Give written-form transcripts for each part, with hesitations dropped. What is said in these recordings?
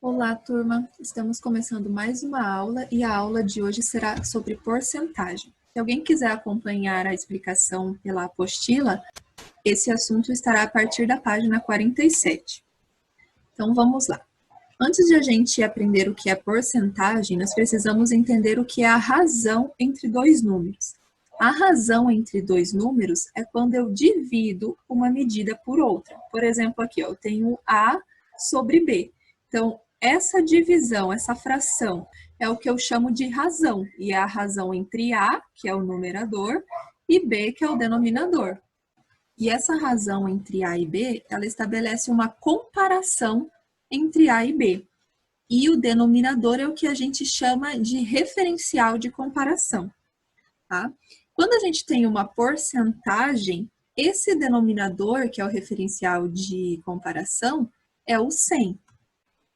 Olá, turma! Estamos começando mais uma aula e a aula de hoje será sobre porcentagem. Se alguém quiser acompanhar a explicação pela apostila, esse assunto estará a partir da página 47. Então, vamos lá. Antes de a gente aprender o que é porcentagem, nós precisamos entender o que é a razão entre dois números. A razão entre dois números é quando eu divido uma medida por outra. Por exemplo, aqui, eu tenho A sobre B. Então, essa divisão, essa fração, é o que eu chamo de razão. E é a razão entre A, que é o numerador, e B, que é o denominador. E essa razão entre A e B, ela estabelece uma comparação entre A e B. E o denominador é o que a gente chama de referencial de comparação. Tá? Quando a gente tem uma porcentagem, esse denominador, que é o referencial de comparação, é o 100.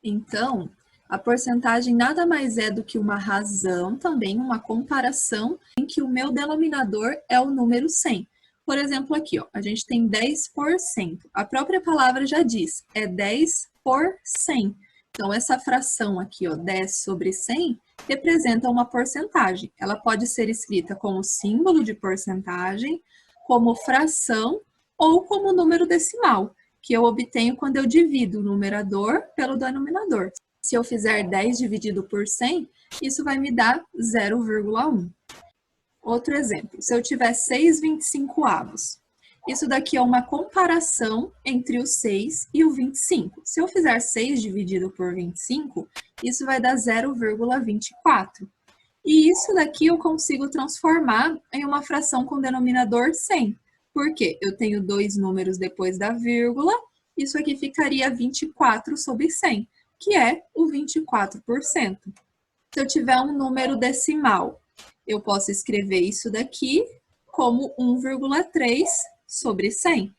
Então, a porcentagem nada mais é do que uma razão, também uma comparação, em que o meu denominador é o número 100. Por exemplo, aqui, ó, a gente tem 10%. A própria palavra já diz, é 10 por 100. Então, essa fração aqui, ó, 10 sobre 100, representa uma porcentagem. Ela pode ser escrita como símbolo de porcentagem, como fração ou como número decimal, que eu obtenho quando eu divido o numerador pelo denominador. Se eu fizer 10 dividido por 100, isso vai me dar 0,1. Outro exemplo, se eu tiver 6 25avos, isso daqui é uma comparação entre o 6 e o 25. Se eu fizer 6 dividido por 25, isso vai dar 0,24. E isso daqui eu consigo transformar em uma fração com denominador 100. Por quê? Eu tenho dois números depois da vírgula, isso aqui ficaria 24 sobre 100, que é o 24%. Se eu tiver um número decimal, eu posso escrever isso daqui como 1,3 sobre 100.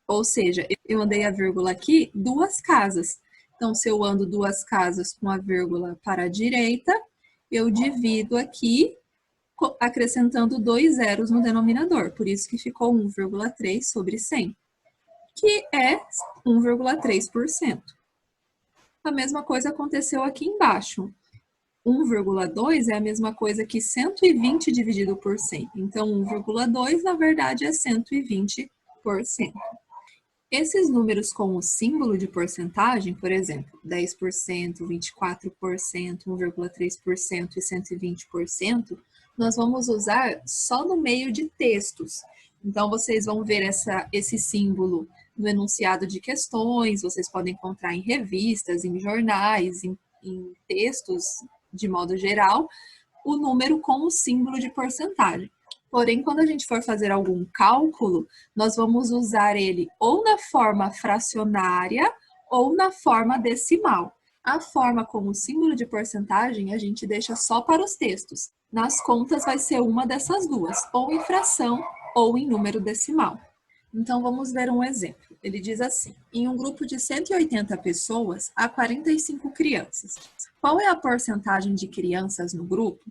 Ou seja, eu andei a vírgula aqui duas casas. Então, se eu ando duas casas com a vírgula para a direita, eu divido aqui, acrescentando 2 zeros no denominador. Por isso que ficou 1,3 sobre 100, que é 1,3%. A mesma coisa aconteceu aqui embaixo. 1,2 é a mesma coisa que 120 dividido por 100. Então, 1,2, na verdade, é 120%. Esses números com o símbolo de porcentagem, por exemplo, 10%, 24%, 1,3% e 120%, nós vamos usar só no meio de textos. Então, vocês vão ver esse símbolo no enunciado de questões, vocês podem encontrar em revistas, em jornais, em textos de modo geral, o número com o símbolo de porcentagem. Porém, quando a gente for fazer algum cálculo, nós vamos usar ele ou na forma fracionária ou na forma decimal. A forma com o símbolo de porcentagem a gente deixa só para os textos. Nas contas vai ser uma dessas duas, ou em fração ou em número decimal. Então, vamos ver um exemplo. Ele diz assim, em um grupo de 180 pessoas, há 45 crianças. Qual é a porcentagem de crianças no grupo?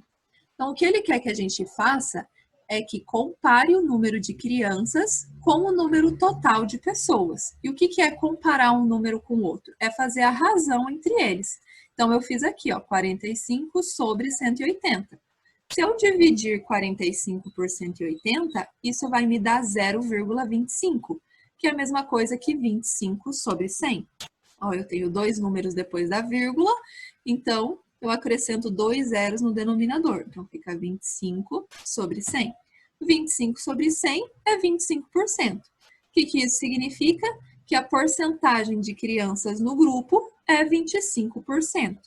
Então, o que ele quer que a gente faça é que compare o número de crianças com o número total de pessoas. E o que é comparar um número com o outro? É fazer a razão entre eles. Então, eu fiz aqui, ó, 45 sobre 180. Se eu dividir 45 por 180, isso vai me dar 0,25, que é a mesma coisa que 25 sobre 100. Ó, eu tenho dois números depois da vírgula, então eu acrescento 2 zeros no denominador. Então, fica 25 sobre 100. 25 sobre 100 é 25%. O que isso significa? Que a porcentagem de crianças no grupo é 25%.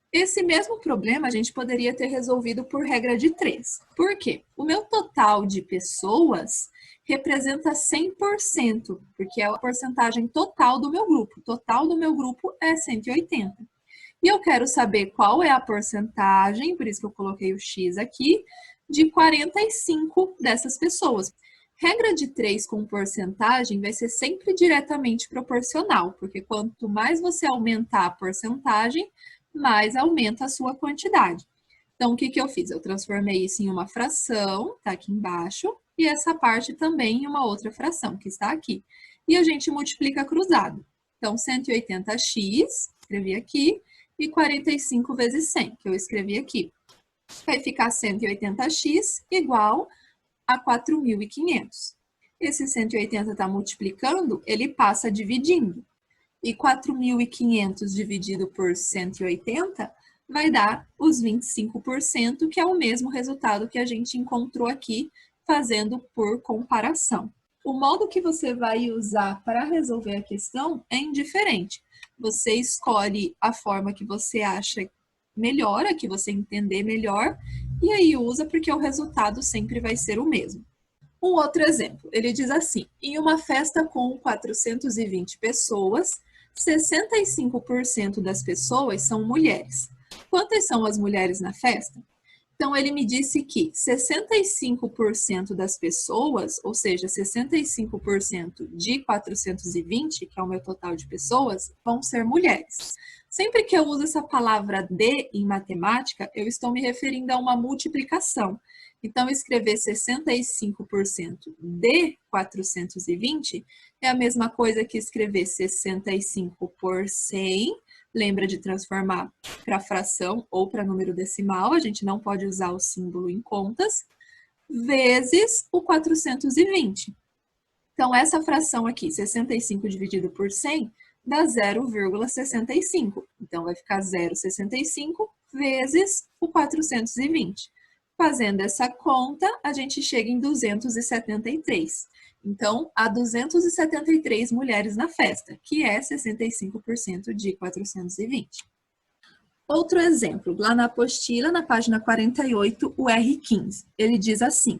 Esse mesmo problema a gente poderia ter resolvido por regra de 3. Por quê? O meu total de pessoas representa 100%, porque é a porcentagem total do meu grupo. O total do meu grupo é 180. E eu quero saber qual é a porcentagem, por isso que eu coloquei o X aqui, de 45 dessas pessoas. Regra de 3 com porcentagem vai ser sempre diretamente proporcional, porque quanto mais você aumentar a porcentagem, mais aumenta a sua quantidade. Então, o que eu fiz? Eu transformei isso em uma fração, tá aqui embaixo, e essa parte também em uma outra fração, que está aqui. E a gente multiplica cruzado. Então, 180x escrevi aqui, e 45 vezes 100, que eu escrevi aqui. Vai ficar 180x igual a 4.500. Esse 180 está multiplicando, ele passa dividindo. E 4.500 dividido por 180 vai dar os 25%, que é o mesmo resultado que a gente encontrou aqui, fazendo por comparação. O modo que você vai usar para resolver a questão é indiferente. Você escolhe a forma que você acha melhor, a que você entender melhor, e aí usa porque o resultado sempre vai ser o mesmo. Um outro exemplo, ele diz assim: em uma festa com 420 pessoas, 65% das pessoas são mulheres. Quantas são as mulheres na festa? Então, ele me disse que 65% das pessoas, ou seja, 65% de 420, que é o meu total de pessoas, vão ser mulheres. Sempre que eu uso essa palavra de em matemática, eu estou me referindo a uma multiplicação. Então, escrever 65% de 420 é a mesma coisa que escrever 65 por 100. Lembra de transformar para fração ou para número decimal, a gente não pode usar o símbolo em contas, vezes o 420. Então, essa fração aqui, 65 dividido por 100, dá 0,65. Então, vai ficar 0,65 vezes o 420. Fazendo essa conta, a gente chega em 273. Então, há 273 mulheres na festa, que é 65% de 420. Outro exemplo, lá na apostila, na página 48, o R15. Ele diz assim: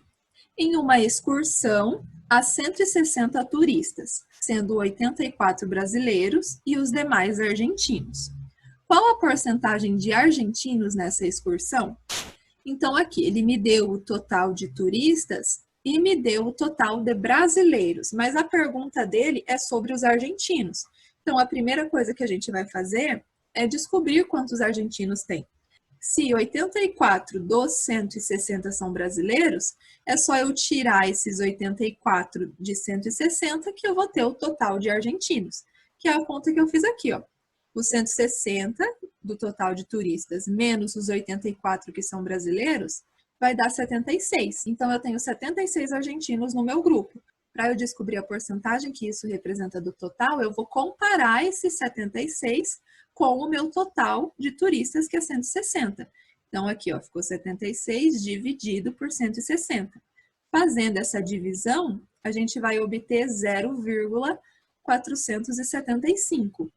em uma excursão, há 160 turistas, sendo 84 brasileiros e os demais argentinos. Qual a porcentagem de argentinos nessa excursão? Então, aqui, ele me deu o total de turistas e me deu o total de brasileiros, mas a pergunta dele é sobre os argentinos. Então, a primeira coisa que a gente vai fazer é descobrir quantos argentinos tem. Se 84 dos 160 são brasileiros, é só eu tirar esses 84 de 160 que eu vou ter o total de argentinos, que é a conta que eu fiz aqui, ó. Os 160 do total de turistas menos os 84 que são brasileiros vai dar 76. Então, eu tenho 76 argentinos no meu grupo. Para eu descobrir a porcentagem que isso representa do total, eu vou comparar esses 76 com o meu total de turistas, que é 160. Então, aqui, ó, ficou 76 dividido por 160. Fazendo essa divisão, a gente vai obter 0,475.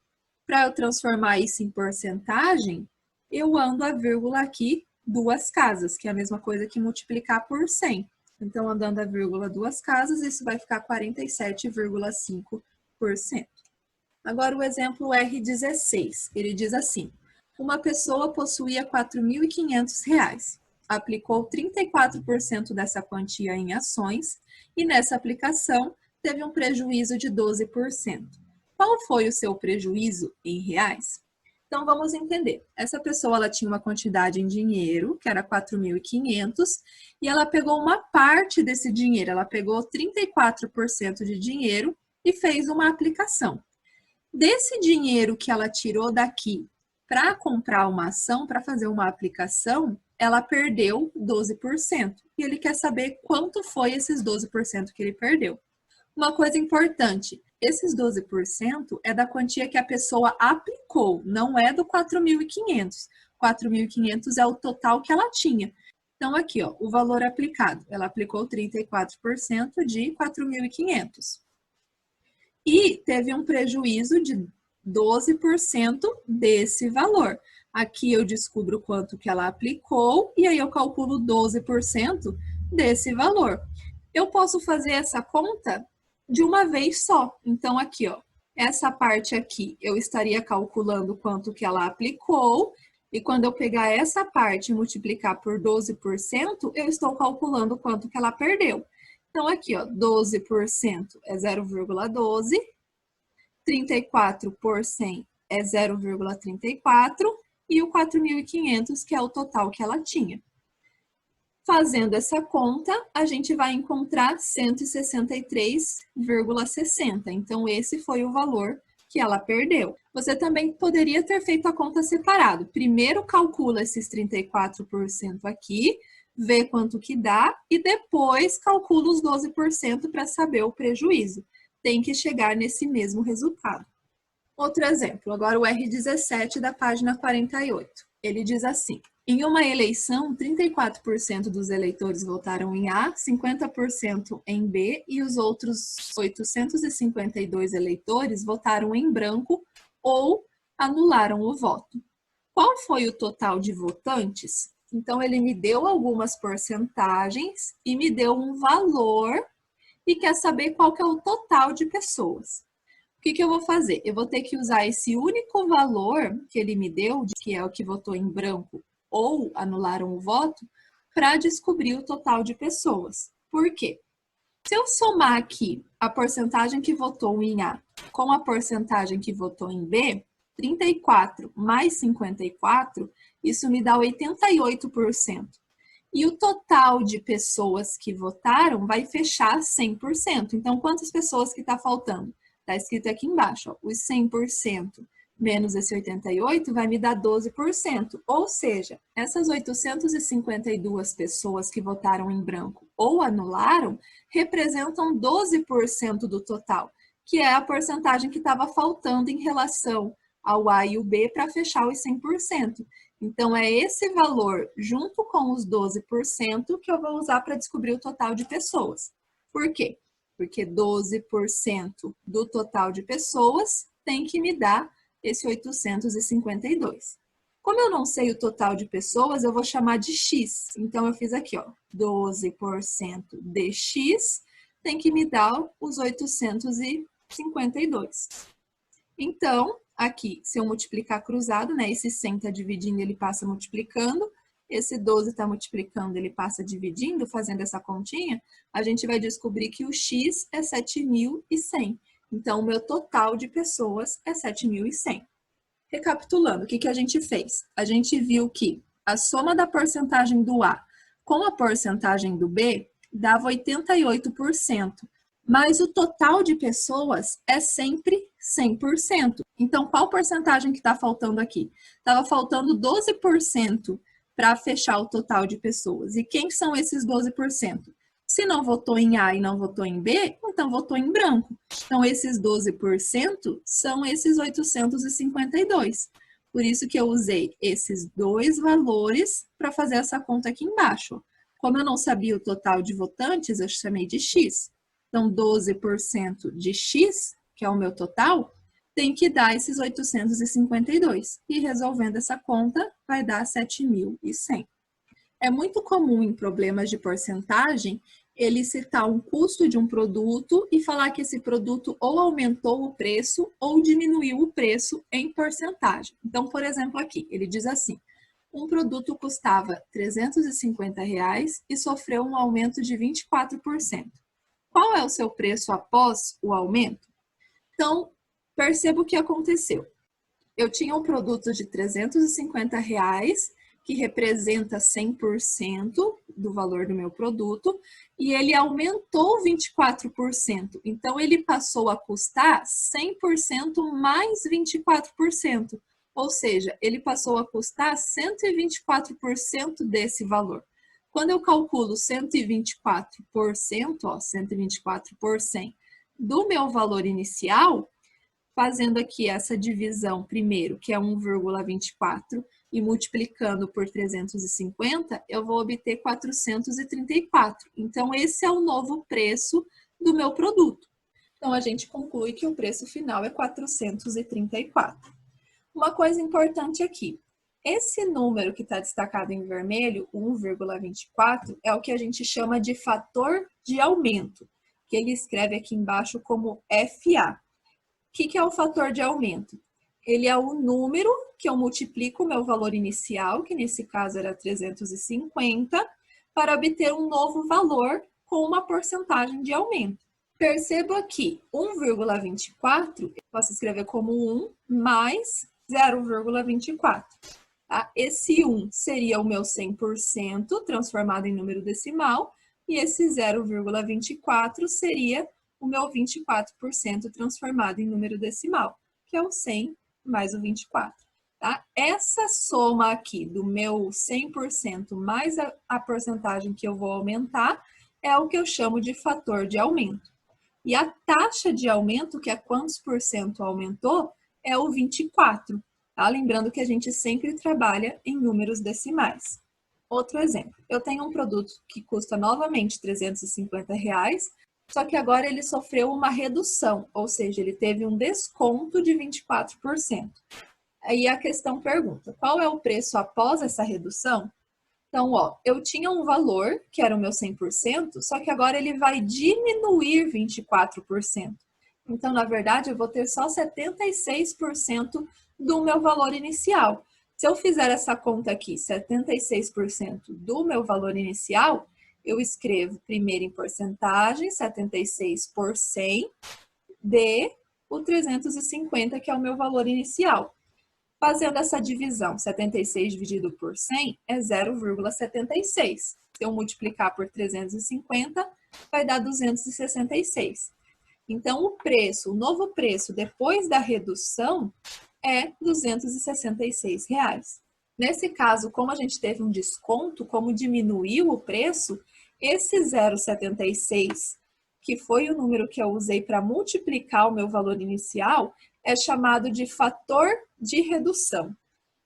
Para eu transformar isso em porcentagem, eu ando a vírgula aqui duas casas, que é a mesma coisa que multiplicar por 100. Então, andando a vírgula duas casas, isso vai ficar 47,5%. Agora, o exemplo R16. Ele diz assim: uma pessoa possuía R$ 4.500, aplicou 34% dessa quantia em ações e, nessa aplicação, teve um prejuízo de 12%. Qual foi o seu prejuízo em reais? Então, vamos entender. Essa pessoa ela tinha uma quantidade em dinheiro, que era 4.500, e ela pegou uma parte desse dinheiro, ela pegou 34% de dinheiro e fez uma aplicação. Desse dinheiro que ela tirou daqui para comprar uma ação, para fazer uma aplicação, ela perdeu 12%. E ele quer saber quanto foi esses 12% que ele perdeu. Uma coisa importante, esses 12% é da quantia que a pessoa aplicou, não é do 4.500. 4.500 é o total que ela tinha. Então, aqui, ó, o valor aplicado. Ela aplicou 34% de 4.500. E teve um prejuízo de 12% desse valor. Aqui eu descubro quanto que ela aplicou e aí eu calculo 12% desse valor. Eu posso fazer essa conta de uma vez só. Então, aqui, ó, essa parte aqui, eu estaria calculando quanto que ela aplicou, e quando eu pegar essa parte e multiplicar por 12%, eu estou calculando quanto que ela perdeu. Então, aqui, ó, 12% é 0,12, 34 por 100 é 0,34, e o 4.500, que é o total que ela tinha. Fazendo essa conta, a gente vai encontrar 163,60. Então, esse foi o valor que ela perdeu. Você também poderia ter feito a conta separado. Primeiro calcula esses 34% aqui, vê quanto que dá e depois calcula os 12% para saber o prejuízo. Tem que chegar nesse mesmo resultado. Outro exemplo, agora o R17 da página 48. Ele diz assim: em uma eleição, 34% dos eleitores votaram em A, 50% em B e os outros 852 eleitores votaram em branco ou anularam o voto. Qual foi o total de votantes? Então, ele me deu algumas porcentagens e me deu um valor e quer saber qual que é o total de pessoas. O que eu vou fazer? Eu vou ter que usar esse único valor que ele me deu, que é o que votou em branco ou anularam o voto, para descobrir o total de pessoas. Por quê? Se eu somar aqui a porcentagem que votou em A com a porcentagem que votou em B, 34 mais 54, isso me dá 88%. E o total de pessoas que votaram vai fechar 100%. Então, quantas pessoas que está faltando? Está escrito aqui embaixo, ó, os 100% menos esse 88 vai me dar 12%. Ou seja, essas 852 pessoas que votaram em branco ou anularam representam 12% do total, que é a porcentagem que estava faltando em relação ao A e o B para fechar os 100%. Então, é esse valor, junto com os 12%, que eu vou usar para descobrir o total de pessoas. Por quê? Porque 12% do total de pessoas tem que me dar esse 852. Como eu não sei o total de pessoas, eu vou chamar de X. Então, eu fiz aqui, ó, 12% de X tem que me dar os 852. Então, aqui, se eu multiplicar cruzado, né, esse 100 está dividindo, ele passa multiplicando, esse 12 está multiplicando, ele passa dividindo, fazendo essa continha, a gente vai descobrir que o X é 7.100. Então, o meu total de pessoas é 7.100. Recapitulando, o que a gente fez? A gente viu que a soma da porcentagem do A com a porcentagem do B dava 88%, mas o total de pessoas é sempre 100%. Então, qual porcentagem que está faltando aqui? Estava faltando 12% para fechar o total de pessoas. E quem são esses 12%? Se não votou em A e não votou em B, então votou em branco. Então, esses 12% são esses 852. Por isso que eu usei esses dois valores para fazer essa conta aqui embaixo. Como eu não sabia o total de votantes, eu chamei de X. Então, 12% de X, que é o meu total, tem que dar esses 852. E resolvendo essa conta, vai dar 7.100. É muito comum em problemas de porcentagem ele citar um custo de um produto e falar que esse produto ou aumentou o preço ou diminuiu o preço em porcentagem. Então, por exemplo, aqui, ele diz assim: um produto custava R$350 e sofreu um aumento de 24%. Qual é o seu preço após o aumento? Então, perceba o que aconteceu. Eu tinha um produto de R$350, que representa 100% do valor do meu produto, e ele aumentou 24%. Então, ele passou a custar 100% mais 24%. Ou seja, ele passou a custar 124% desse valor. Quando eu calculo 124%, ó, 124 por 100 do meu valor inicial, fazendo aqui essa divisão primeiro, que é 1,24, e multiplicando por 350, eu vou obter 434. Então, esse é o novo preço do meu produto. Então, a gente conclui que o preço final é 434. Uma coisa importante aqui, esse número que está destacado em vermelho, 1,24, é o que a gente chama de fator de aumento, que ele escreve aqui embaixo como FA. O que é o fator de aumento? Ele é o número que eu multiplico o meu valor inicial, que nesse caso era 350, para obter um novo valor com uma porcentagem de aumento. Perceba aqui, 1,24 eu posso escrever como 1 mais 0,24. Tá? Esse 1 seria o meu 100% transformado em número decimal, e esse 0,24 seria o meu 24% transformado em número decimal, que é o 100 mais o 24. Tá? Essa soma aqui do meu 100% mais a porcentagem que eu vou aumentar é o que eu chamo de fator de aumento. E a taxa de aumento, que é quantos por cento aumentou, é o 24. Tá? Lembrando que a gente sempre trabalha em números decimais. Outro exemplo, eu tenho um produto que custa novamente R$350, só que agora ele sofreu uma redução, ou seja, ele teve um desconto de 24%. Aí a questão pergunta, qual é o preço após essa redução? Então, ó, eu tinha um valor, que era o meu 100%, só que agora ele vai diminuir 24%. Então, na verdade, eu vou ter só 76% do meu valor inicial. Se eu fizer essa conta aqui, 76% do meu valor inicial, eu escrevo primeiro em porcentagem, 76 por 100, de o 350, que é o meu valor inicial. Fazendo essa divisão, 76 dividido por 100 é 0,76. Se eu multiplicar por 350, vai dar 266. Então, o preço, o novo preço depois da redução é R$266. Nesse caso, como a gente teve um desconto, como diminuiu o preço, esse 0,76, que foi o número que eu usei para multiplicar o meu valor inicial, é chamado de fator de redução.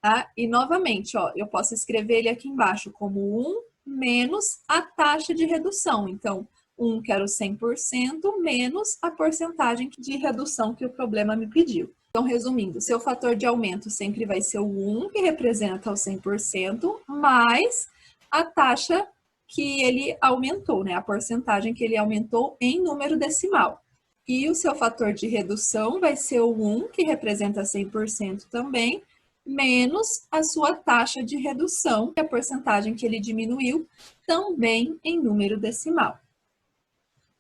Tá? E novamente, ó, eu posso escrever ele aqui embaixo como 1 menos a taxa de redução. Então, 1 que era o 100% menos a porcentagem de redução que o problema me pediu. Então, resumindo, seu fator de aumento sempre vai ser o 1, que representa o 100%, mais a taxa que ele aumentou, né? A porcentagem que ele aumentou em número decimal. E o seu fator de redução vai ser o 1, que representa 100% também, menos a sua taxa de redução, que é a porcentagem que ele diminuiu, também em número decimal.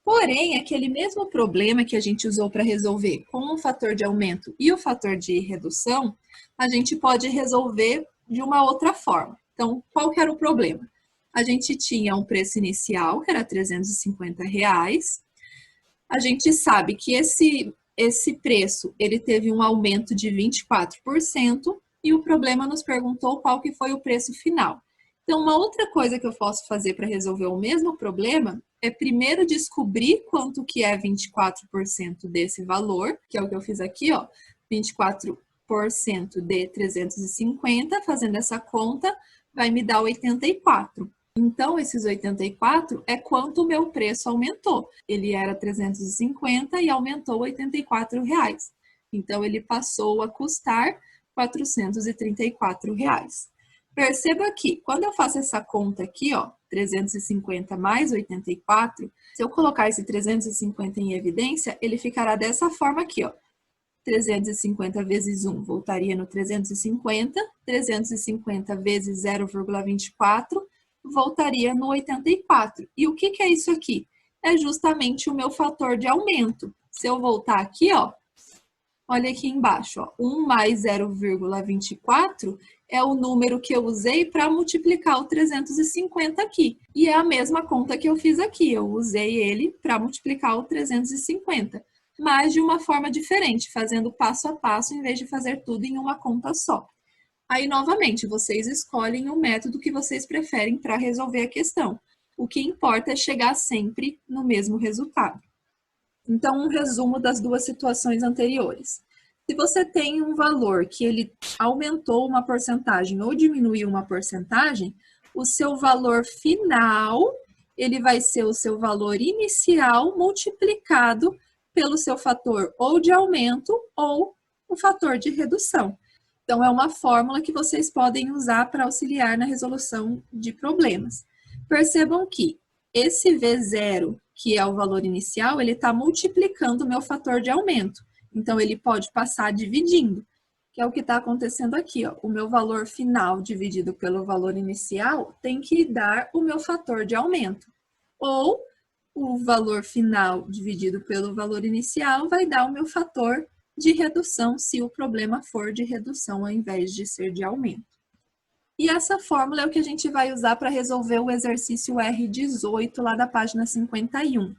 Porém, aquele mesmo problema que a gente usou para resolver com o fator de aumento e o fator de redução, a gente pode resolver de uma outra forma. Então, qual que era o problema? A gente tinha um preço inicial, que era R$350. A gente sabe que esse preço ele teve um aumento de 24% e o problema nos perguntou qual que foi o preço final. Então, uma outra coisa que eu posso fazer para resolver o mesmo problema é primeiro descobrir quanto que é 24% desse valor, que é o que eu fiz aqui, ó, 24% de 350, fazendo essa conta, vai me dar 84. Então, esses 84 é quanto o meu preço aumentou. Ele era 350 e aumentou R$84. Então, ele passou a custar R$434. Perceba que, quando eu faço essa conta aqui, ó, 350 mais 84, se eu colocar esse 350 em evidência, ele ficará dessa forma aqui, ó. 350 vezes 1 voltaria no 350, 350 vezes 0,24 voltaria no 84. E o que é isso aqui? É justamente o meu fator de aumento. Se eu voltar aqui, ó, olha aqui embaixo, ó, 1 mais 0,24 é o número que eu usei para multiplicar o 350 aqui. E é a mesma conta que eu fiz aqui, eu usei ele para multiplicar o 350, mas de uma forma diferente, fazendo passo a passo em vez de fazer tudo em uma conta só. Aí, novamente, vocês escolhem o método que vocês preferem para resolver a questão. O que importa é chegar sempre no mesmo resultado. Então, um resumo das duas situações anteriores. Se você tem um valor que ele aumentou uma porcentagem ou diminuiu uma porcentagem, o seu valor final, ele vai ser o seu valor inicial multiplicado pelo seu fator ou de aumento ou o fator de redução. Então, é uma fórmula que vocês podem usar para auxiliar na resolução de problemas. Percebam que esse V0, que é o valor inicial, ele está multiplicando o meu fator de aumento. Então, ele pode passar dividindo, que é o que está acontecendo aqui, ó. O meu valor final dividido pelo valor inicial tem que dar o meu fator de aumento. Ou o valor final dividido pelo valor inicial vai dar o meu fator de redução, se o problema for de redução ao invés de ser de aumento. E essa fórmula é o que a gente vai usar para resolver o exercício R18 lá da página 51.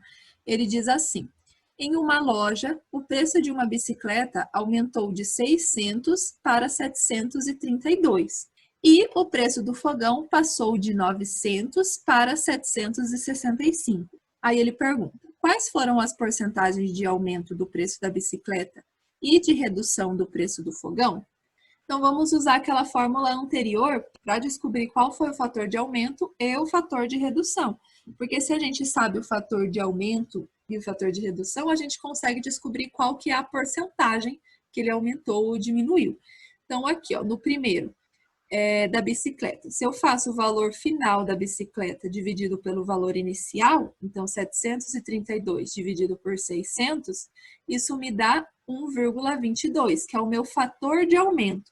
Ele diz assim: Em uma loja, o preço de uma bicicleta aumentou de 600 para 732 e o preço do fogão passou de 900 para 765. Aí ele pergunta: quais foram as porcentagens de aumento do preço da bicicleta e de redução do preço do fogão? Então, vamos usar aquela fórmula anterior para descobrir qual foi o fator de aumento e o fator de redução. Porque se a gente sabe o fator de aumento e o fator de redução, a gente consegue descobrir qual que é a porcentagem que ele aumentou ou diminuiu. Então, aqui, ó, no primeiro, da bicicleta. Se eu faço o valor final da bicicleta dividido pelo valor inicial, então 732 dividido por 600, isso me dá 1,22, que é o meu fator de aumento.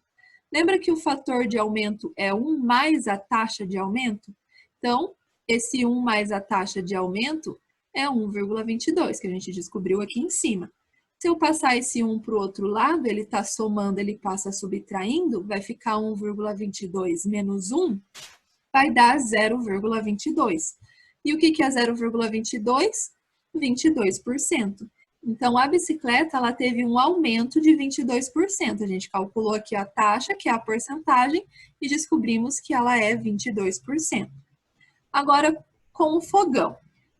Lembra que o fator de aumento é 1 mais a taxa de aumento? Então, esse 1 mais a taxa de aumento é 1,22, que a gente descobriu aqui em cima. Se eu passar esse 1 para o outro lado, ele está somando, ele passa subtraindo, vai ficar 1,22 menos 1, vai dar 0,22. E o que é 0,22? 22%. Então, a bicicleta ela teve um aumento de 22%. A gente calculou aqui a taxa, que é a porcentagem, e descobrimos que ela é 22%. Agora, com o fogão,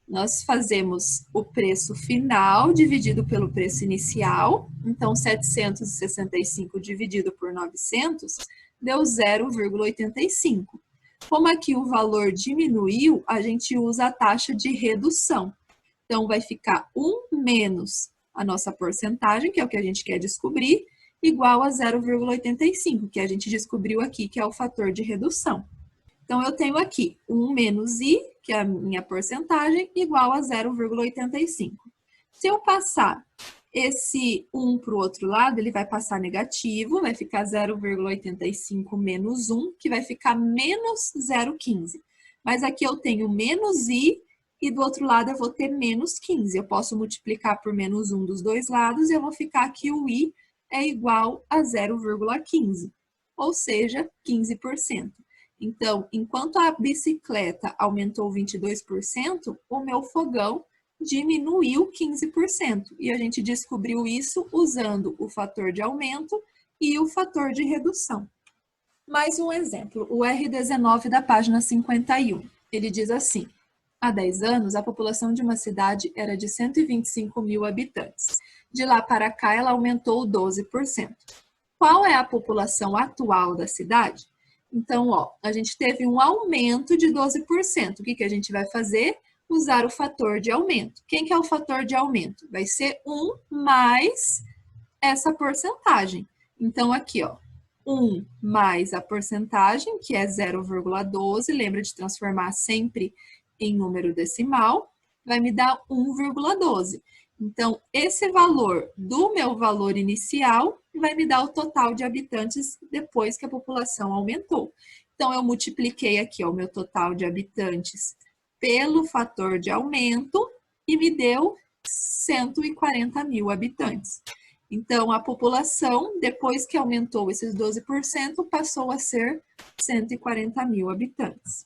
nós fazemos o preço final dividido pelo preço inicial. Então, 765 dividido por 900 deu 0,85. Como aqui o valor diminuiu, a gente usa a taxa de redução. Então, vai ficar 1 menos a nossa porcentagem, que é o que a gente quer descobrir, igual a 0,85, que a gente descobriu aqui, que é o fator de redução. Então, eu tenho aqui 1 menos i, que é a minha porcentagem, igual a 0,85. Se eu passar esse 1 para o outro lado, ele vai passar negativo, vai ficar 0,85 menos 1, que vai ficar menos 0,15. Mas aqui eu tenho menos i, e do outro lado eu vou ter menos 15. Eu posso multiplicar por menos 1 dos dois lados e eu vou ficar que o i é igual a 0,15, ou seja, 15%. Então, enquanto a bicicleta aumentou 22%, o meu fogão diminuiu 15%. E a gente descobriu isso usando o fator de aumento e o fator de redução. Mais um exemplo, o R19 da página 51. Ele diz assim: há 10 anos, a população de uma cidade era de 125 mil habitantes. De lá para cá, ela aumentou 12%. Qual é a população atual da cidade? Então, ó, a gente teve um aumento de 12%. O que a gente vai fazer? Usar o fator de aumento. Quem que é o fator de aumento? Vai ser 1 mais essa porcentagem. Então, aqui, ó, 1 mais a porcentagem, que é 0,12, lembra de transformar sempre em número decimal, vai me dar 1,12. Então, esse valor do meu valor inicial vai me dar o total de habitantes depois que a população aumentou. Então, eu multipliquei aqui o meu total de habitantes pelo fator de aumento e me deu 140 mil habitantes. Então, a população, depois que aumentou esses 12%, passou a ser 140 mil habitantes.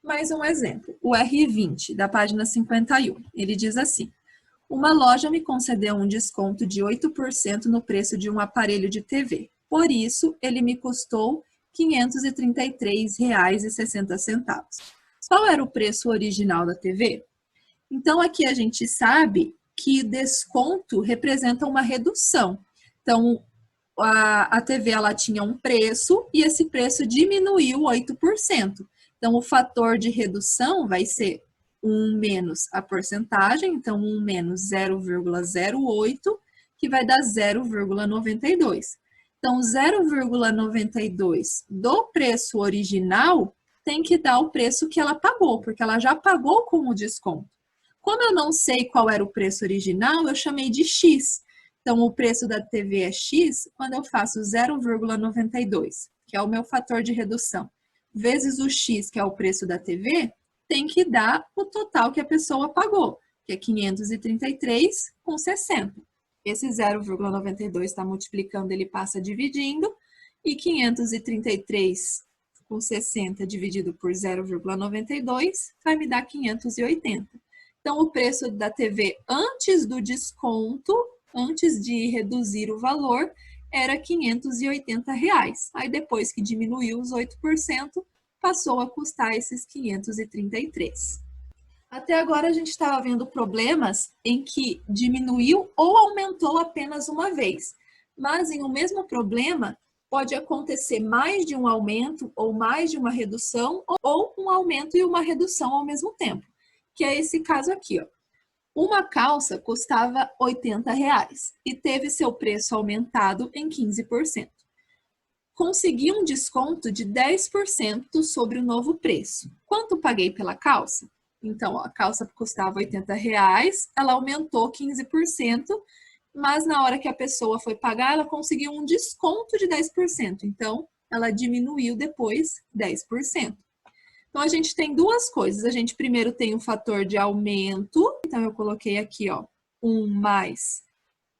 Mais um exemplo, o R20, da página 51. Ele diz assim: uma loja me concedeu um desconto de 8% no preço de um aparelho de TV. Por isso, ele me custou R$ 533,60. Qual era o preço original da TV? Então, aqui a gente sabe que desconto representa uma redução. Então, a TV ela tinha um preço e esse preço diminuiu 8%. Então, o fator de redução vai ser 1 menos a porcentagem, então 1 menos 0,08, que vai dar 0,92. Então, 0,92 do preço original tem que dar o preço que ela pagou, porque ela já pagou com o desconto. Como eu não sei qual era o preço original, eu chamei de X. Então, o preço da TV é X quando eu faço 0,92, que é o meu fator de redução, vezes o X, que é o preço da TV, tem que dar o total que a pessoa pagou, que é 533,60. Esse 0,92 está multiplicando, ele passa dividindo, e 533,60 dividido por 0,92 vai me dar 580. Então, o preço da TV antes do desconto, antes de reduzir o valor, era R$ 580. Aí, depois que diminuiu os 8%, passou a custar esses 533. Até agora, a gente estava vendo problemas em que diminuiu ou aumentou apenas uma vez. Mas, em um mesmo problema, pode acontecer mais de um aumento ou mais de uma redução, ou um aumento e uma redução ao mesmo tempo, que é esse caso aqui, ó. Uma calça custava R$ 80 e teve seu preço aumentado em 15%. Consegui um desconto de 10% sobre o novo preço. Quanto paguei pela calça? Então, ó, a calça custava R$ 80, ela aumentou 15%, mas na hora que a pessoa foi pagar, ela conseguiu um desconto de 10%. Então, ela diminuiu depois 10%. Então, a gente tem duas coisas. A gente primeiro tem um fator de aumento. Então, eu coloquei aqui, ó, 1 mais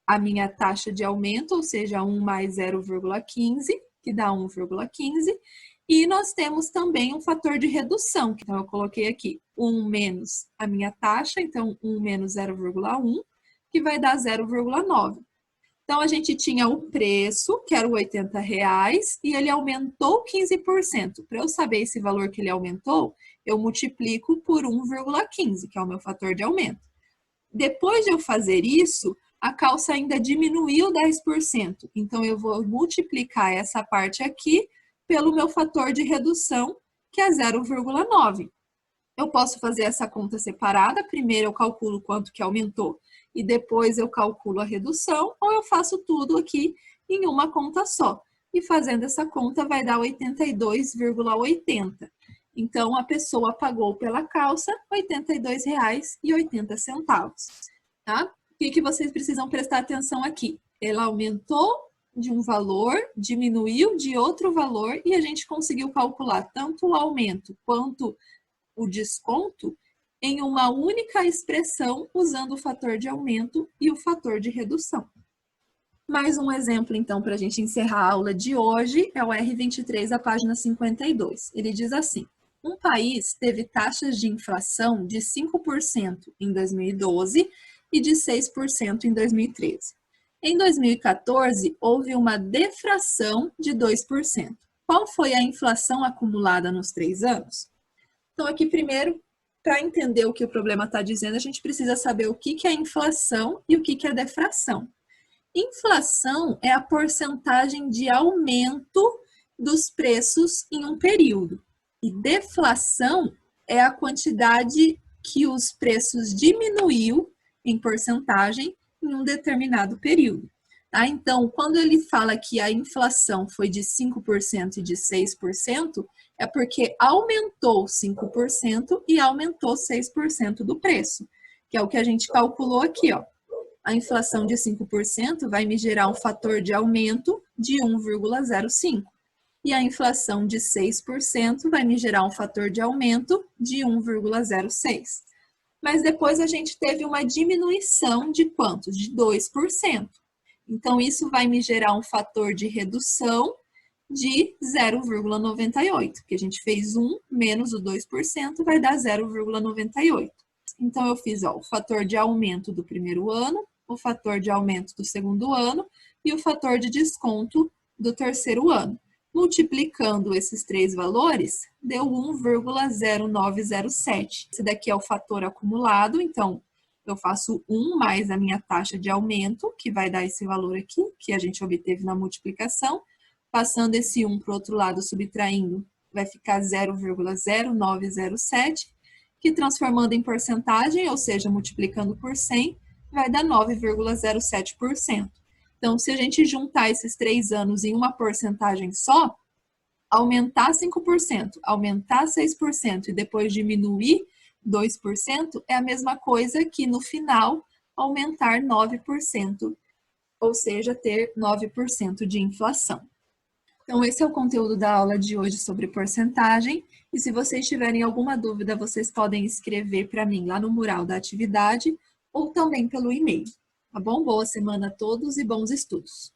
a minha taxa de aumento, ou seja, 1 mais 0,15, que dá 1,15. E nós temos também um fator de redução. Então, eu coloquei aqui 1 menos a minha taxa, então 1 menos 0,1, que vai dar 0,9. Então, a gente tinha o preço, que era o R$ 80, e ele aumentou 15%. Para eu saber esse valor que ele aumentou, eu multiplico por 1,15, que é o meu fator de aumento. Depois de eu fazer isso, a calça ainda diminuiu 10%. Então, eu vou multiplicar essa parte aqui pelo meu fator de redução, que é 0,9. Eu posso fazer essa conta separada. Primeiro eu calculo quanto que aumentou e depois eu calculo a redução, ou eu faço tudo aqui em uma conta só. E fazendo essa conta vai dar 82,80. Então, a pessoa pagou pela calça R$ 82,80, tá? O que vocês precisam prestar atenção aqui? Ela aumentou de um valor, diminuiu de outro valor e a gente conseguiu calcular tanto o aumento quanto o desconto em uma única expressão usando o fator de aumento e o fator de redução. Mais um exemplo, então, para a gente encerrar a aula de hoje, é o R23, a página 52. Ele diz assim: um país teve taxas de inflação de 5% em 2012 e de 6% em 2013. Em 2014, houve uma deflação de 2%. Qual foi a inflação acumulada nos 3 anos? Então, aqui primeiro, para entender o que o problema está dizendo, a gente precisa saber o que é inflação e o que é deflação. Inflação é a porcentagem de aumento dos preços em um período. E deflação é a quantidade que os preços diminuiu em porcentagem em um determinado período. Tá? Então, quando ele fala que a inflação foi de 5% e de 6%, é porque aumentou 5% e aumentou 6% do preço, que é o que a gente calculou aqui, ó. A inflação de 5% vai me gerar um fator de aumento de 1,05. E a inflação de 6% vai me gerar um fator de aumento de 1,06. Mas depois a gente teve uma diminuição de quanto? De 2%. Então, isso vai me gerar um fator de redução de 0,98, que a gente fez 1 menos o 2%, vai dar 0,98. Então, eu fiz o fator de aumento do primeiro ano, o fator de aumento do segundo ano e o fator de desconto do terceiro ano. Multiplicando esses 3 valores, deu 1,0907. Esse daqui é o fator acumulado, então eu faço 1 mais a minha taxa de aumento, que vai dar esse valor aqui, que a gente obteve na multiplicação. Passando esse 1 para o outro lado, subtraindo, vai ficar 0,0907, que transformando em porcentagem, ou seja, multiplicando por 100, vai dar 9,07%. Então, se a gente juntar esses 3 anos em uma porcentagem só, aumentar 5%, aumentar 6% e depois diminuir 2%, é a mesma coisa que no final aumentar 9%, ou seja, ter 9% de inflação. Então, esse é o conteúdo da aula de hoje sobre porcentagem. E se vocês tiverem alguma dúvida, vocês podem escrever para mim lá no mural da atividade ou também pelo e-mail. Tá bom? Boa semana a todos e bons estudos!